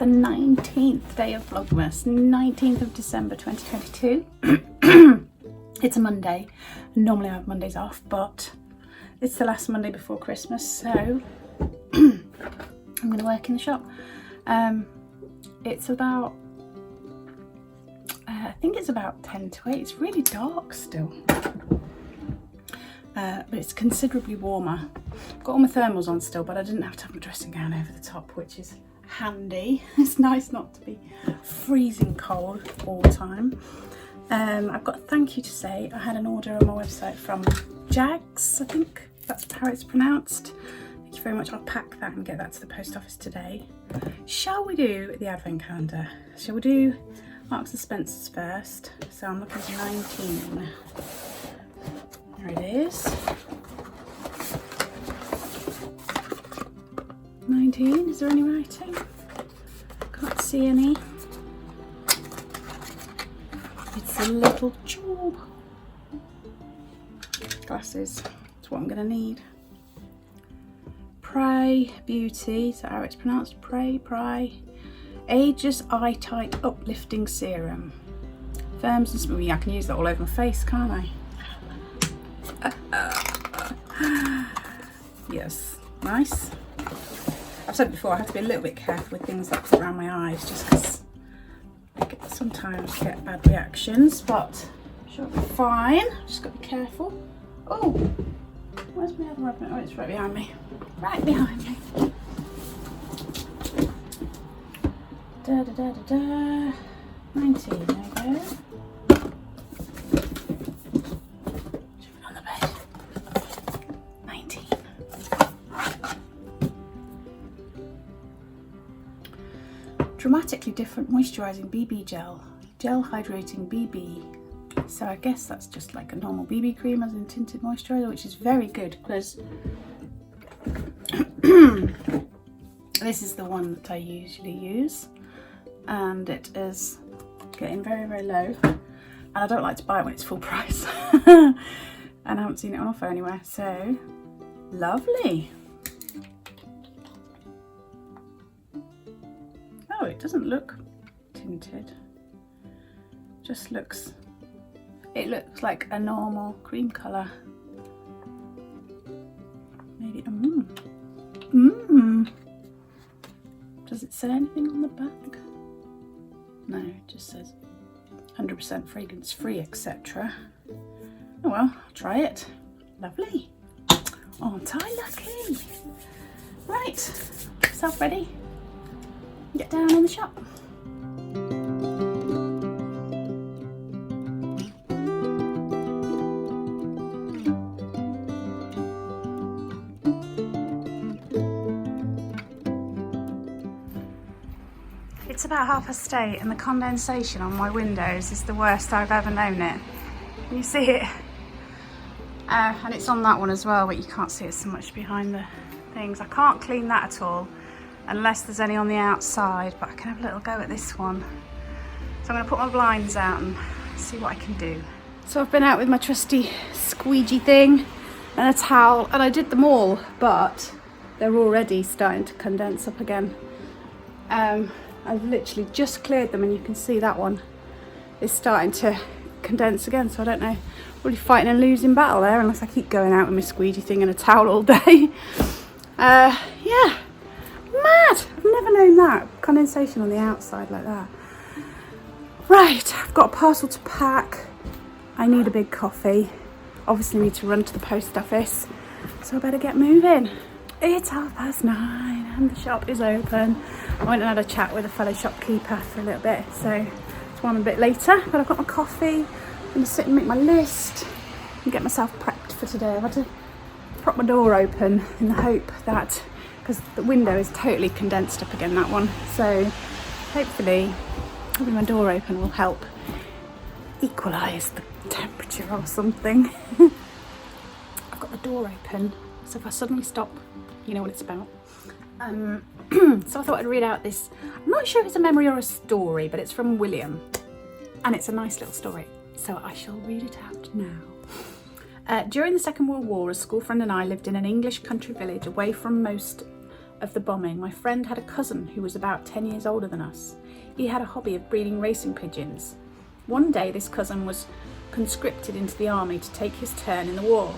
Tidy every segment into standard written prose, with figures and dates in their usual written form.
the 19th day of Vlogmas, 19th of December 2022. It's a Monday. Normally I have Mondays off, but it's the last Monday before Christmas, so I'm going to work in the shop. It's about, I think it's about 10 to 8. It's really dark still, but it's considerably warmer. I've got all my thermals on still, but I didn't have to have my dressing gown over the top, which is handy. It's nice not to be freezing cold all the time. I've got a thank you to say. I had an order on my website from Jags, I think that's how it's pronounced. Thank you very much. I'll pack that and get that to the post office today. Shall we do the advent calendar? Shall we do Marks and Spencer's first? So I'm looking at 19. There it is. 19, is there any writing? Can't see any. It's a little job. Glasses, that's what I'm going to need. Pray Beauty, is that how it's pronounced? Pray. Aegis Eye Tight Uplifting Serum. Firms and smooth. I can use that all over my face, can't I? Yes, nice. I've said before, I have to be a little bit careful with things like around my eyes, just because I sometimes get bad reactions, but I'm sure it'll be fine. Just got to be careful. Oh, where's my other rabbit? Oh, it's right behind me. Right behind me. Da da da da da. 19, there we go. On the bed. 19. Dramatically different moisturising BB gel. Gel hydrating BB. So I guess that's just like a normal BB cream as in tinted moisturiser, which is very good because this is the one that I usually use, and it is getting very, very low, and I don't like to buy it when it's full price. And I haven't seen it on offer anywhere, so lovely. Oh, it doesn't look tinted, just looks, it looks like a normal cream colour. Maybe, Does it say anything on the back? No, it just says 100% fragrance free, etc. Oh well, I'll try it. Lovely. Aren't I lucky? Right, self ready. Get down in the shop. It's about 8:30 and the condensation on my windows is the worst I've ever known it. Can you see it? And it's on that one as well, but you can't see it so much behind the things. I can't clean that at all unless there's any on the outside, but I can have a little go at this one. So I'm going to put my blinds out and see what I can do. So I've been out with my trusty squeegee thing and a towel, and I did them all, but they're already starting to condense up again. I've literally just cleared them, and you can see that one is starting to condense again, so I don't know, really fighting a losing battle there unless I keep going out with my squeegee thing and a towel all day. Yeah, mad! I've never known that, condensation on the outside like that. Right, I've got a parcel to pack. I need a big coffee. Obviously need to run to the post office, so I better get moving. It's 9:30 and the shop is open. I went and had a chat with a fellow shopkeeper for a little bit, so it's one a bit later, but I've got my coffee. I'm going to sit and make my list and get myself prepped for today. I've had to prop my door open in the hope that, because the window is totally condensed up again, that one, so hopefully having my door open will help equalise the temperature or something. I've got the door open, so if I suddenly stop, you know what it's about. So I thought I'd read out this, I'm not sure if it's a memory or a story, but it's from William, and it's a nice little story, so I shall read it out now. During the Second World War, a school friend and I lived in an English country village away from most of the bombing, my friend had a cousin who was about 10 years older than us. He had a hobby of breeding racing pigeons. One day this cousin was conscripted into the army to take his turn in the war.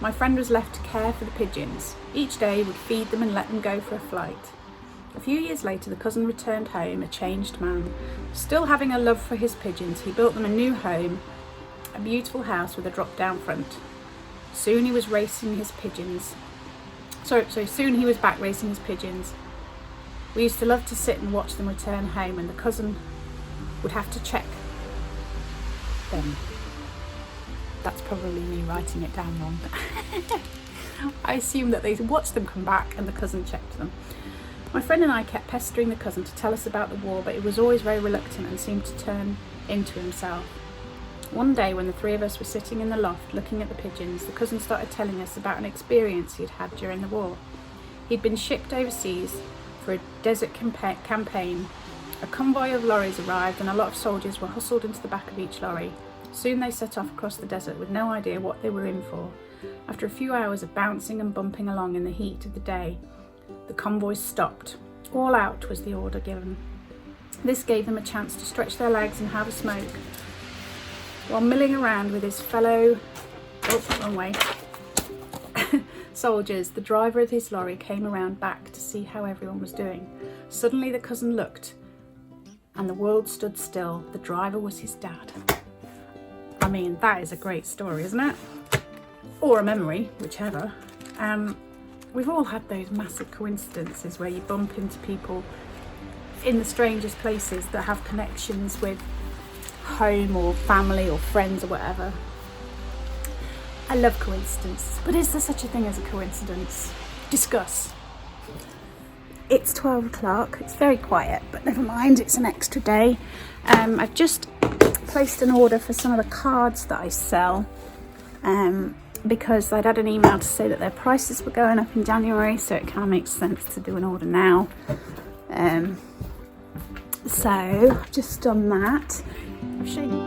My friend was left to care for the pigeons. Each day he would feed them and let them go for a flight. A few years later, the cousin returned home a changed man. Still having a love for his pigeons, he built them a new home, a beautiful house with a drop-down front. Soon he was racing his pigeons. Soon he was back racing his pigeons. We used to love to sit and watch them return home, and the cousin would have to check them. That's probably me writing it down wrong. I assume that they watched them come back and the cousin checked them. My friend and I kept pestering the cousin to tell us about the war, but he was always very reluctant and seemed to turn into himself. One day when the three of us were sitting in the loft looking at the pigeons, the cousin started telling us about an experience he'd had during the war. He'd been shipped overseas for a desert campaign. A convoy of lorries arrived and a lot of soldiers were hustled into the back of each lorry. Soon they set off across the desert with no idea what they were in for. After a few hours of bouncing and bumping along in the heat of the day, the convoy stopped. All out was the order given. This gave them a chance to stretch their legs and have a smoke. While milling around with his fellow soldiers, the driver of his lorry came around back to see how everyone was doing. Suddenly the cousin looked and the world stood still. The driver was his dad. I mean, that is a great story, isn't it? Or a memory, whichever. We've all had those massive coincidences where you bump into people in the strangest places that have connections with home or family or friends or whatever. I love coincidences, but is there such a thing as a coincidence? Discuss. It's 12 o'clock, it's very quiet, but never mind, it's an extra day. I've just placed an order for some of the cards that I sell because I'd had an email to say that their prices were going up in January, so it kind of makes sense to do an order now. So I've just done that. I'll show you.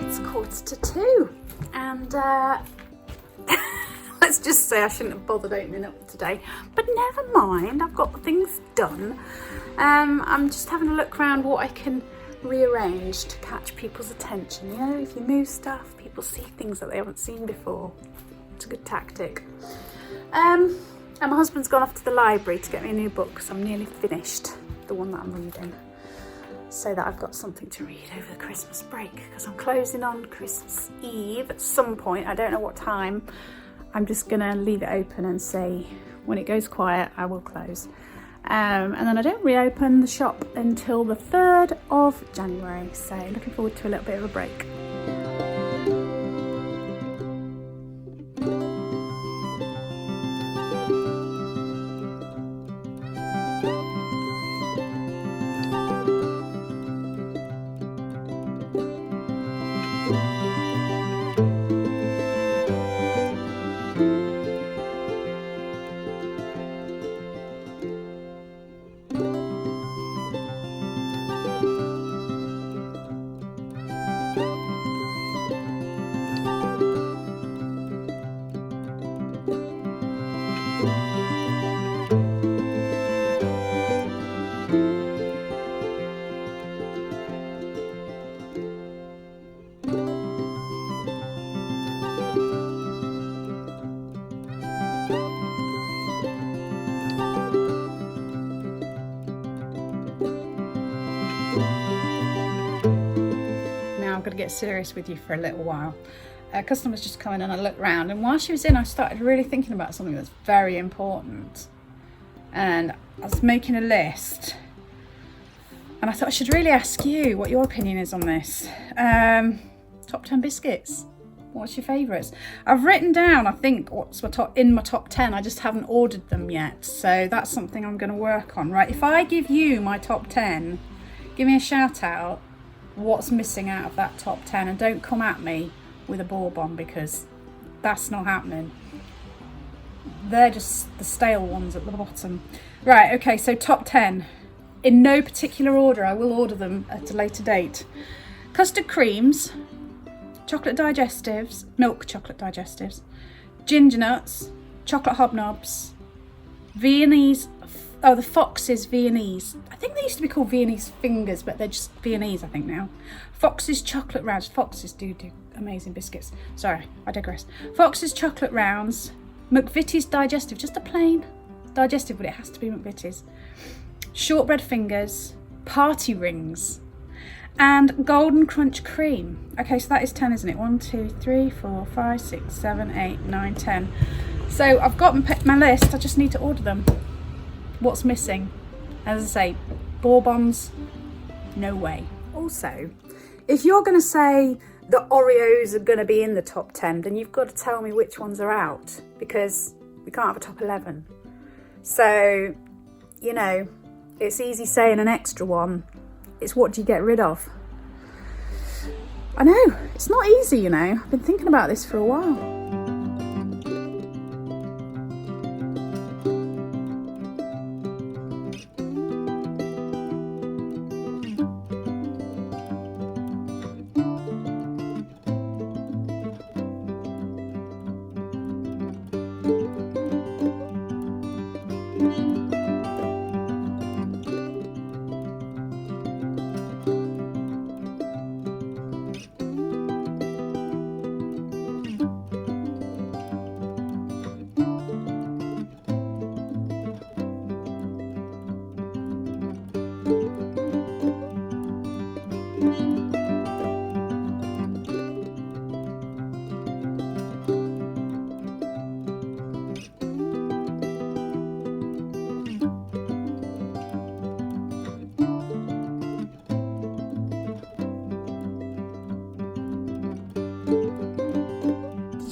It's 1:45 and let's just say I shouldn't have bothered opening up today, but never mind, I've got things done. I'm just having a look around what I can rearrange to catch people's attention. You know, if you move stuff, people see things that they haven't seen before. It's a good tactic. And my husband's gone off to the library to get me a new book because I'm nearly finished the one that I'm reading, so that I've got something to read over the Christmas break, because I'm closing on Christmas Eve at some point. I don't know what time. I'm just gonna leave it open and say when it goes quiet I will close, and then I don't reopen the shop until the 3rd of January, so looking forward to a little bit of a break. I'm going to get serious with you for a little while. A customer's just come in and I looked round, and while she was in I started really thinking about something that's very important, and I was making a list and I thought I should really ask you what your opinion is on this. Top 10 biscuits. What's your favourites? I've written down, I think, what's in my top 10. I just haven't ordered them yet, so that's something I'm going to work on. Right, if I give you my top 10, give me a shout out what's missing out of that top 10, and don't come at me with a bourbon because that's not happening. They're just the stale ones at the bottom. Right, okay, so top 10. In no particular order, I will order them at a later date. Custard creams, chocolate digestives, milk chocolate digestives, ginger nuts, chocolate hobnobs, Viennese, oh, the Fox's Viennese. I think they used to be called Viennese fingers, but they're just Viennese, I think now. Fox's chocolate rounds. Fox's do amazing biscuits. Sorry, I digress. Fox's chocolate rounds, McVitie's digestive, just a plain digestive, but it has to be McVitie's. Shortbread fingers, party rings, and golden crunch cream. Okay, so that is 10, isn't it? 1, 2, 3, 4, 5, 6, 7, 8, 9, 10. So I've got my list, I just need to order them. What's missing? As I say, bourbons, no way. Also, if you're going to say the Oreos are going to be in the top 10, then you've got to tell me which ones are out, because we can't have a top 11. So, you know, it's easy saying an extra one. It's what do you get rid of? I know, it's not easy, you know. I've been thinking about this for a while.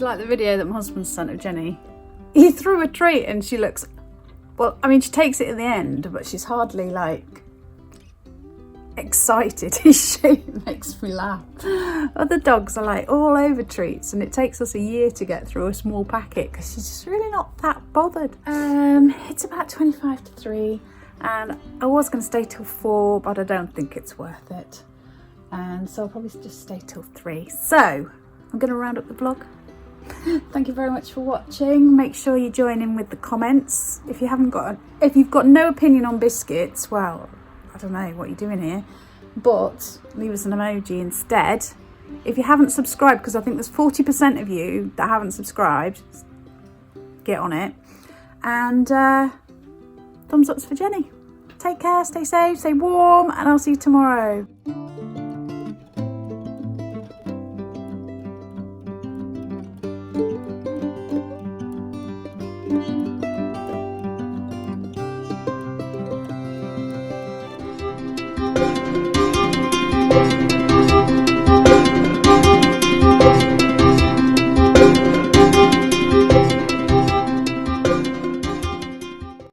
Like the video that my husband sent of Jenny. He threw a treat and she looks, well, I mean, she takes it at the end, but she's hardly like excited. She makes me laugh. Other dogs are like all over treats, and it takes us a year to get through a small packet because she's just really not that bothered. It's about 25 to 3, and I was going to stay till 4, but I don't think it's worth it, and so I'll probably just stay till 3. So I'm going to round up the vlog. Thank you very much for watching. Make sure you join in with the comments. If you've got no opinion on biscuits, well, I don't know what you're doing here, but leave us an emoji instead. If you haven't subscribed, because I think there's 40% of you that haven't subscribed, get on it. And thumbs ups for Jenny. Take care, stay safe, stay warm, and I'll see you tomorrow.